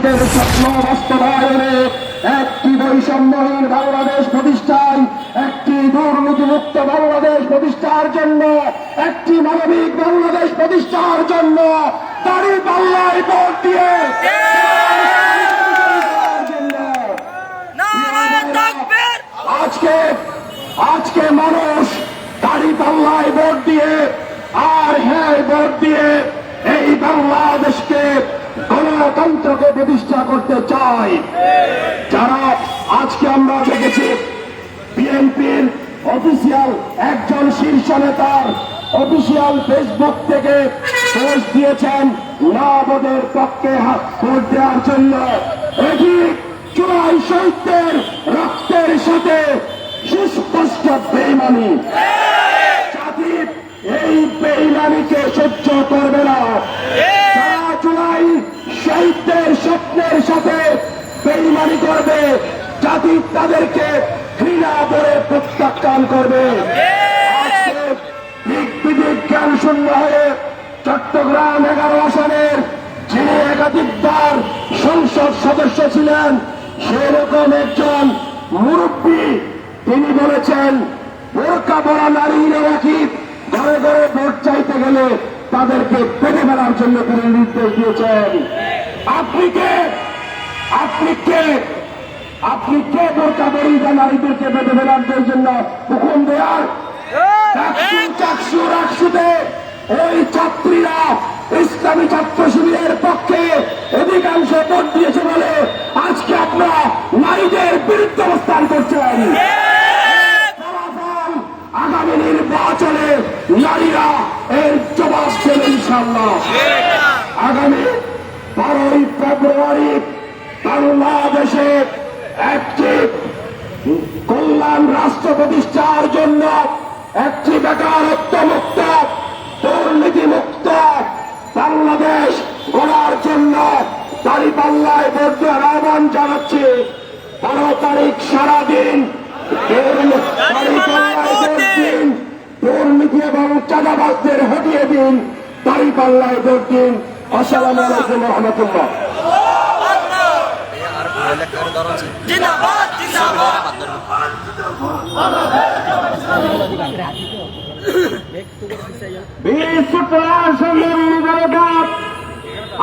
শহীদদের স্বপ্ন বাস্তবায়নে, একটি বৈষম্যহীন বাংলাদেশ প্রতিষ্ঠায়, একটি দুর্নীতিমুক্ত বাংলাদেশ প্রতিষ্ঠার জন্য, একটি মানবিক বাংলাদেশ প্রতিষ্ঠার জন্য দাঁড়িপাল্লায় ভোট দিয়ে আজকে মানুষ দাঁড়িপাল্লায় ভোট দিয়ে আর হ্যাঁ ভোট দিয়ে এই বাংলাদেশকে গণতন্ত্রকে প্রতিষ্ঠা করতে চায়। যারা আজকে আমরা দেখেছি বিএনপির অফিসিয়াল একজন শীর্ষ নেতার অফিসিয়াল ফেসবুক থেকে পোস্ট দিয়েছেন নবদের পক্ষে ভোট দেওয়ার জন্য। এটি জুলাই শহীদদের রক্তের সাথে সুস্পষ্ট বেইমানি। জাতি এই বেইমানিকে সহ্য করবে না। যারা জুলাই শহীদদের স্বপ্নের সাথে বেইমানি করবে, জাতি তাদেরকে ঘৃণা করে প্রত্যাখ্যান করবে। জ্ঞান শূন্য হয়ে চট্টগ্রাম 11 আসনের যিনি একাধিকবার সংসদ সদস্য ছিলেন, সেরকম একজন মুরব্বী তিনি বলেছেন বোরকা পরা নারীরা নাকি ঘরে ঘরে ভোট চাইতে গেলে তাদেরকে পেটে ফেলার জন্য তিনি নির্দেশ দিয়েছেন। আপনি কে? আপনি কে বোরকা পরিহিতা নারীদেরকে পেটে ফেলার জন্য হুকুম দেয়ার? চাকসুতে ওই ছাত্রীরা ইসলামী ছাত্র শিবিরের পক্ষে অধিকাংশ ভোট দিয়েছে বলে আজকে আপনারা নারীদের বিরুদ্ধে অবস্থান করছেন। আগামী নির্বাচনে নারীরা এর জবাব দেবে ইনশাআল্লাহ। আগামী 12ই ফেব্রুয়ারি বাংলাদেশে একটি কল্যাণ রাষ্ট্র প্রতিষ্ঠার জন্য, একটি বেকারত্ব মুক্ত দুর্নীতি মুক্ত বাংলাদেশ গড়ার জন্য দাঁড়িপাল্লায় ভোট দেওয়ার আহ্বান জানাচ্ছি। 12 তারিখ সারাদিন দুর্নীতি এবং চাঁদাবাজদের হটিয়ে দিন, দাঁড়িপাল্লায় ভোট দিন। আসসালামু আলাইকুম ওয়া রাহমাতুল্লাহ।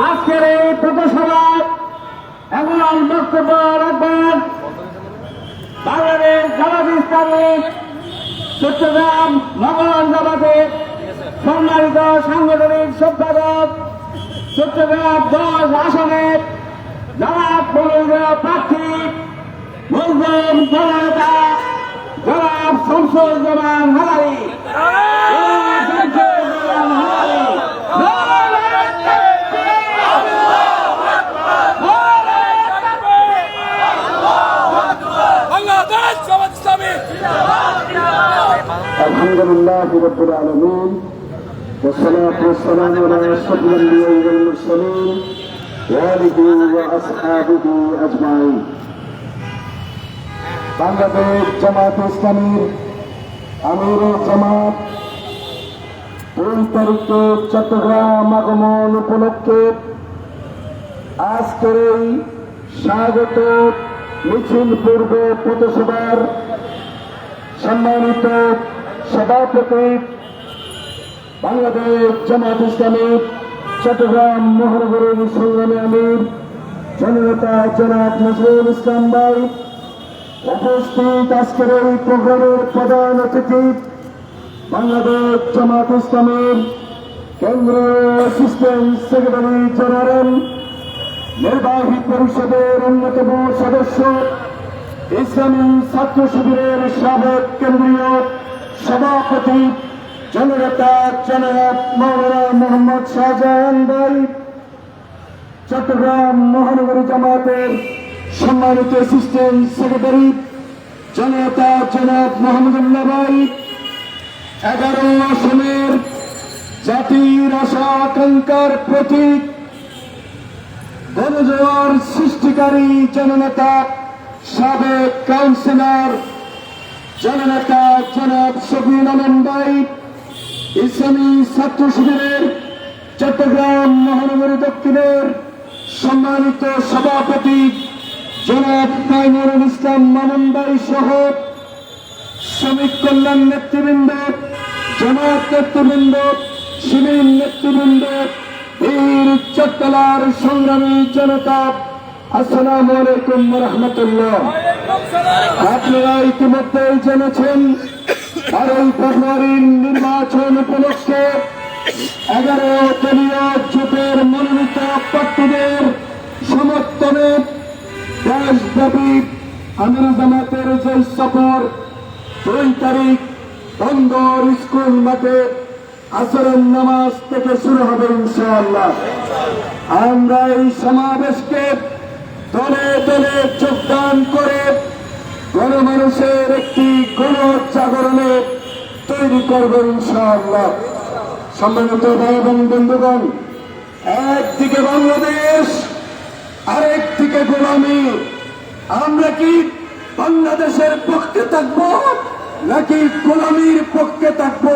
আজকের এই পথসভায় এমন বক্তব্য রাখবেন বাংলাদেশ জামাত ইসলামী চট্টগ্রাম নগর জামাতের সম্মানিত সাংগঠনিক সম্পাদক, চট্টগ্রাম 10 আসনের জনাব মনোনীত প্রার্থী মুসলিম জনতা জনাব শামসুজ্জামান হালারি। আলহামদুলিল্লাহ রাব্বিল আলামিন والصلاة والسلام على أشرف الأنبياء والمرسلين وآله وأصحابه أجمعين। বাংলাদেশ জামাত ইসলামীর আমির জামাত 2 তারিখে চট্টগ্রাম আগমন উপলক্ষে আজকের এই স্বাগত মিছিল পূর্ব পথসভার সম্মানিত সভাপতি বাংলাদেশ জামাত ইসলামী চট্টগ্রাম মহানগরের সংগ্রামী আমির জননেতা জনাব নজরুল ইসলাম ভাই, উপস্থিত আজকের এই প্রোগ্রামের প্রধান অতিথি বাংলাদেশ জামাত ইসলামের কেন্দ্রীয় অ্যাসিস্ট্যান্ট সেক্রেটারি জেনারেল, নির্বাহী পরিষদের অন্যতম সদস্য, ইসলামী ছাত্র শিবিরের সাবেক কেন্দ্রীয় সভাপতি জননেতা জনাব মাওলানা মোহাম্মদ শাহজাহান ভাই, চট্টগ্রাম মহানগরী জামাতের সম্মানিত অ্যাসিস্ট্যান্ট সেক্রেটারি জননেতা জনাব মোহাম্মদুল্লাহ ভাই, 11 আসনের জাতির আশা আকাঙ্ক্ষার প্রতীক গণজোয়ার সৃষ্টিকারী জননেতা সাবেক কাউন্সিলর জননেতা জনাব শফিউল আলম ভাই, ইসলামী ছাত্র শিবিরের চট্টগ্রাম মহানগরী দক্ষিণের সম্মানিত সভাপতি জনাব মাইনুরুল ইসলাম মামুন ভাই সহ শ্রমিক কল্যাণ নেতৃবৃন্দ, জামাত নেতৃবৃন্দ, শিবির নেতৃবৃন্দ, বীর চট্টলার সংগ্রামী জনতা, আসসালামু আলাইকুম ওয়া রাহমাতুল্লাহ। আপনারা ইতিমধ্যেই জেনেছেন 12 ফেব্রুয়ারির নির্বাচন উপলক্ষে 11 দলীয় জোটের মনোনীত প্রার্থীদের সমর্থনে দেশব্যাপী আমির জামাতের যে সফর 2 তারিখ বন্দর স্কুল মাঠে আসরের নামাজ থেকে শুরু হবে ইনশাআল্লাহ। আমরা এই সমাবেশকে দলে দলে যোগদান করে গণমানুষের একটি গণজাগরণে তৈরি করব ইনশাআল্লাহ। সম্মানিত ভাই এবং বন্ধুগণ, একদিকে বাংলাদেশ, আরেকদিকে গোলামি। আমরা কি বাংলাদেশের পক্ষে থাকবো নাকি গোলামির পক্ষে থাকবো?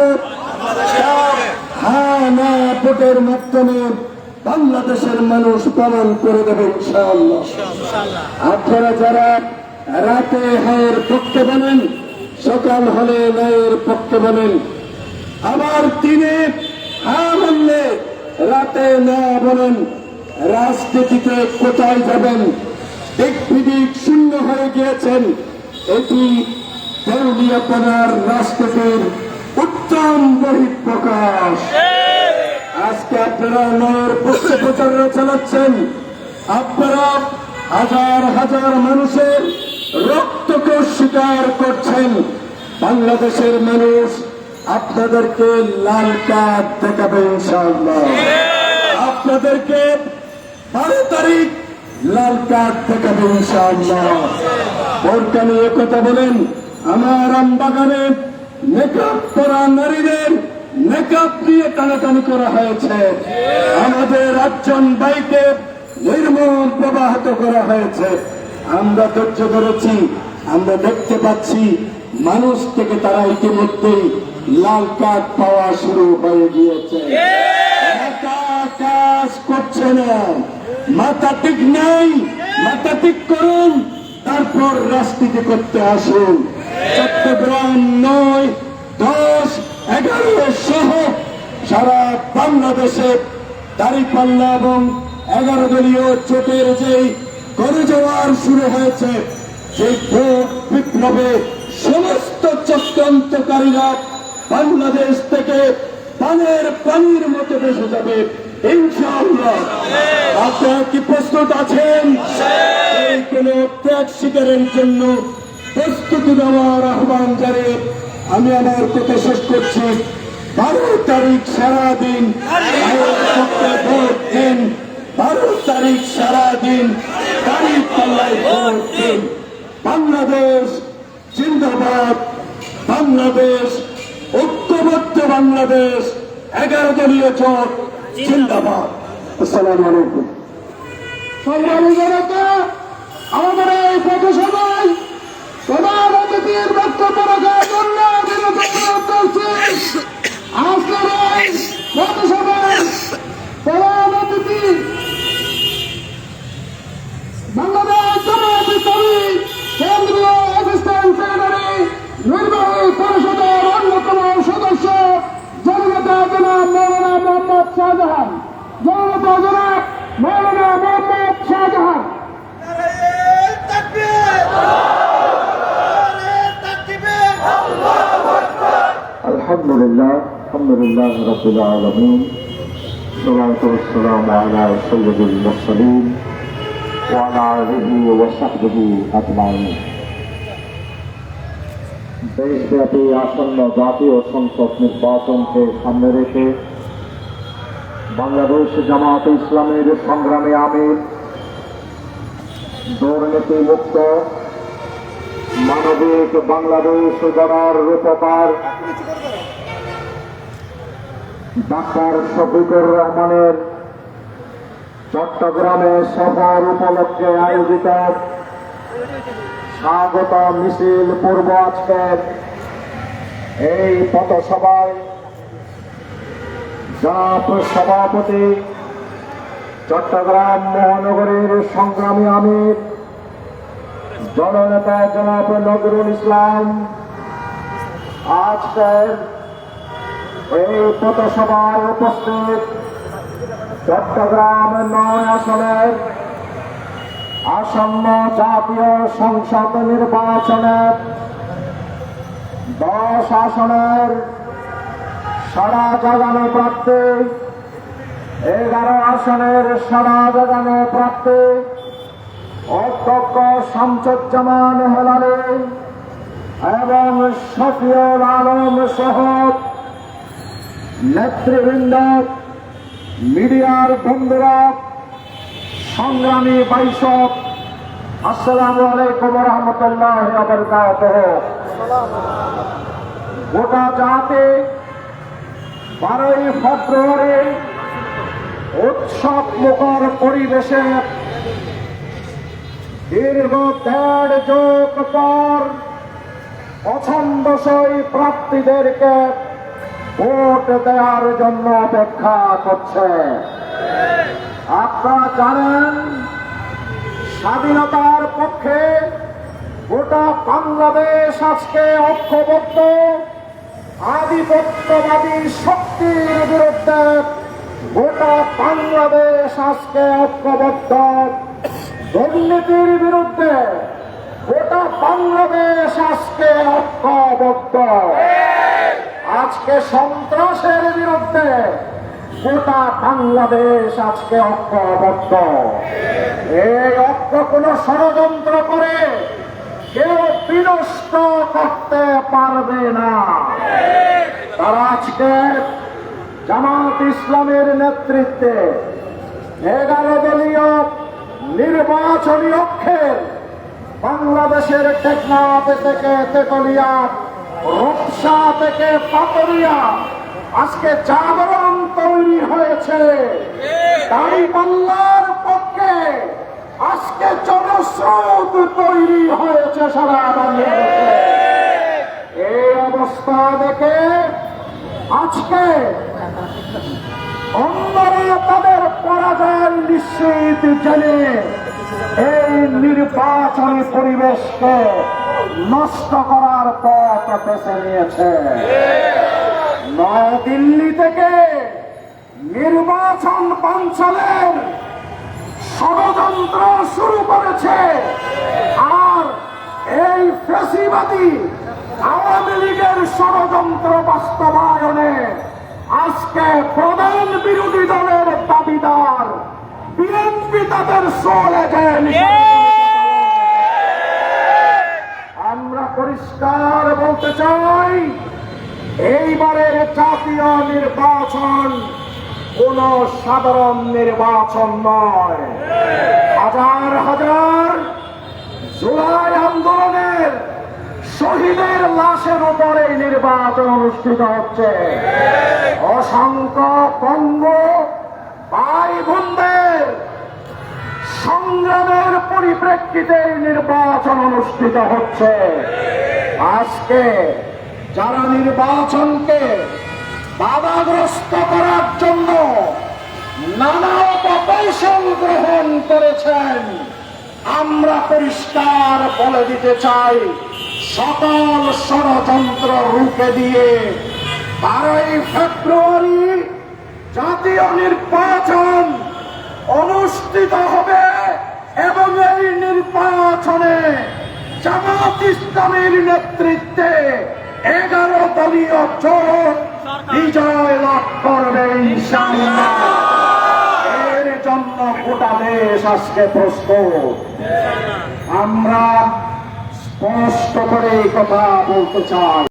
হ্যাঁ না ভোটের মাধ্যমে বাংলাদেশের মানুষ পালন করে দেবে ইনশাআল্লাহ। আপনারা যারা রাতে হায়ের পক্ষে বলেন, সকাল হলে ন্যায়ের পক্ষে বলেন, আবার দিনে হ্যাঁ বললে রাতে না বলেন, রাজনীতিতে কোথায় যাবেন? দিক বিদিক শূন্য হয়ে গিয়েছেন। এটি দেউলিয়াপনার রাজনীতির উত্তম বহিঃপ্রকাশ। আজকে আপনারা নয়ের পক্ষে প্রচারণা চালাচ্ছেন। আপনারা হাজার হাজার মানুষের রক্তকে স্বীকার করছেন। বাংলাদেশের মানুষ আপনাদেরকে লাল কার্ড দেখাবে ইনশাআল্লাহ। আপনাদেরকে 12 তারিখ লাল কার্ড দেখাবে ইনশাআল্লাহ। বোরকা নিয়ে কথা বলেন, আমার আমবাগানে মেকআপ করা নারীদের মেকআপ দিয়ে টানাটানি করা হয়েছে। আমাদের 8 জন ভাইকে নির্মম প্রবাহিত করা হয়েছে। আমরা ধৈর্য ধরেছি। আমরা দেখতে পাচ্ছি মানুষ থেকে তারা ইতিমধ্যেই লাল কার্ড পাওয়া শুরু হয়ে গিয়েছে। মাথা কাজ করছে না, মাথা ঠিক নেই। মাথা ঠিক করুন, তারপর রাজনীতি করতে আসুন। চট্টগ্রাম 9, 10, 11 সহ সারা বাংলাদেশে দাঁড়িপাল্লা এবং 11 দলীয় জোটের যেই গণজোয়ার শুরু হয়েছে, যে ভোট বিপ্লবে সমস্ত চক্রান্তকারীরা বাংলাদেশ থেকে পানির মতো ভেসে যাবে ইনশাআল্লাহ। আপনারা কি প্রস্তুত আছেন? এই কোন ত্যাগ শিকারের জন্য প্রস্তুতি নেওয়ার আহ্বান জানিয়ে আমি আমার কথা শেষ করছি। 12 তারিখ সারাদিন ভোট দিন। 12 তারিখ সারাদিন দাঁড়িপাল্লায় ভোট দিন। বাংলাদেশ জিন্দাবাদ, বাংলাদেশ ঐক্যবদ্ধ, বাংলাদেশ 11 দলীয় জোট জিন্দাবাদ। আসসালামু আলাইকুম। সংগ্রামী জনতা, আমাদের এই পথসভায় প্রধান অতিথির বক্তব্য রাখার জন্য বিরত অনুরোধ করছি। আজকের এই পথসভায় প্রধান অতিথি বাংলাদেশ জামায়াত ইসলামী কেন্দ্রীয় অ্যাসিস্ট্যান্ট সেক্রেটারি নির্বাহী পরিষদের অন্যতম সদস্য জননেতা জনাব মৌলানা মোহাম্মদ শাহজাহান। জননেতা জনাব মৌলানা মোহাম্মদ শাহজাহান। আলহামদুলিল্লাহ, আলহামদুলিল্লাহ রাব্বিল আলামিন, সালাতু ওয়াসসালামু আলা সাইয়্যিদিল মুরসালিন ওয়া আলা আলিহি ওয়া সাহবিহি আজমাইন। দেশব্যাপী আসন্ন জাতীয় সংসদ নির্বাচনকে সামনে রেখে বাংলাদেশ জামাত ইসলামের সংগ্রামী আমির দুর্নীতি মুক্ত মানবিক বাংলাদেশ গড়ার রূপকার ডাক্তার শফিকুর রহমানের চট্টগ্রামে সফর উপলক্ষে আয়োজিত স্বাগত মিছিল পূর্ব আজকের এই পথসভায় জাপ সভাপতি চট্টগ্রাম মহানগরীর সংগ্রামী আমির জননেতা জনাব নজরুল ইসলাম আজকের এই পথসভায় উপস্থিত চট্টগ্রাম 9 আসনের আসন্ন জাতীয় সংসদ নির্বাচনের 10 আসনের সারা জাগানো প্রার্থী, 11 আসনের সারা জাগানো প্রার্থী অধ্যক্ষ শামসুজ্জামান হেলালি এবং শফিউল আলম সহ নেতৃবৃন্দ, মিডিয়ার বন্ধুরা, সংগ্রামী বাইশক, আসসালামু আলাইকুম ওয়া রাহমাতুল্লাহি ওয়া বারাকাতুহু। গোটা জাতি 12ই ফেব্রুয়ারি উৎসব মুখর পরিবেশে দীর্ঘ 1.5 যুগ পর পছন্দসই প্রার্থীদেরকে ভোট দেওয়ার জন্য অপেক্ষা করছে। আপনারা জানেন, স্বাধীনতার পক্ষে গোটা বাংলাদেশ আজকে ঐক্যবদ্ধ, আধিপত্যবাদী শক্তির বিরুদ্ধে গোটা বাংলাদেশ আজকে ঐক্যবদ্ধ, দুর্নীতির বিরুদ্ধে গোটা বাংলাদেশ আজকে ঐক্যবদ্ধ, আজকে সন্ত্রাসের বিরুদ্ধে গোটা বাংলাদেশ আজকে ঐক্যবদ্ধ। এই ঐক্য কোন ষড়যন্ত্র করে কেউ বিনষ্ট করতে পারবে না। তারা আজকে জামাত ইসলামের নেতৃত্বে 11 দলীয় নির্বাচনী অক্ষের বাংলাদেশের টেকনাফ থেকে তেতুলিয়া, রূপসা থেকে পাতুরিয়া আজকে জাগরণ তৈরি হয়েছে। দাঁড়িপাল্লার পক্ষে আজকে জনস্রোত তৈরি হয়েছে সারা বাংলাদেশে। এই অবস্থা দেখে আজকে অন্যরা তাদের পরাজয় নিশ্চিত জেনে এই নির্বাচনী পরিবেশকে নষ্ট করার পথ বেছে নিয়েছে। নয়াদিল্লি থেকে নির্বাচন বানচালের ষড়যন্ত্র শুরু করেছে, আর এই ফ্যাসিবাদী আওয়ামী লীগের ষড়যন্ত্র বাস্তবায়নে আজকে প্রধান বিরোধী দলের দাবিদার বিএনপি তাদের চলে যায়। আমরা পরিষ্কার বলতে চাই, এইবারের জাতীয় নির্বাচন কোন সাধারণ নির্বাচন নয়। হাজার হাজার জুলাই আন্দোলনের শহীদের লাশের উপরে নির্বাচন অনুষ্ঠিত হচ্ছে। অসংখ্য পঙ্গ ভাই বোনদের সংগ্রামের পরিপ্রেক্ষিতে নির্বাচন অনুষ্ঠিত হচ্ছে। আজকে যারা নির্বাচনকে বাধাগ্রস্ত করার জন্য নানা কৌশল গ্রহণ করেছেন, আমরা পরিষ্কার বলে দিতে চাই, সকল ষড়যন্ত্র রুখে দিয়ে 12ই ফেব্রুয়ারি জাতীয় নির্বাচন অনুষ্ঠিত হবে এবং এই নির্বাচনে জামাত ইসলামের নেতৃত্বে 11 দলীয় জোট বিজয় লাভ করবে ইনশাআল্লাহ। এর জন্য গোটা দেশ আজকে প্রস্তুত। আমরা স্পষ্ট করে এই কথা বলতে চাই।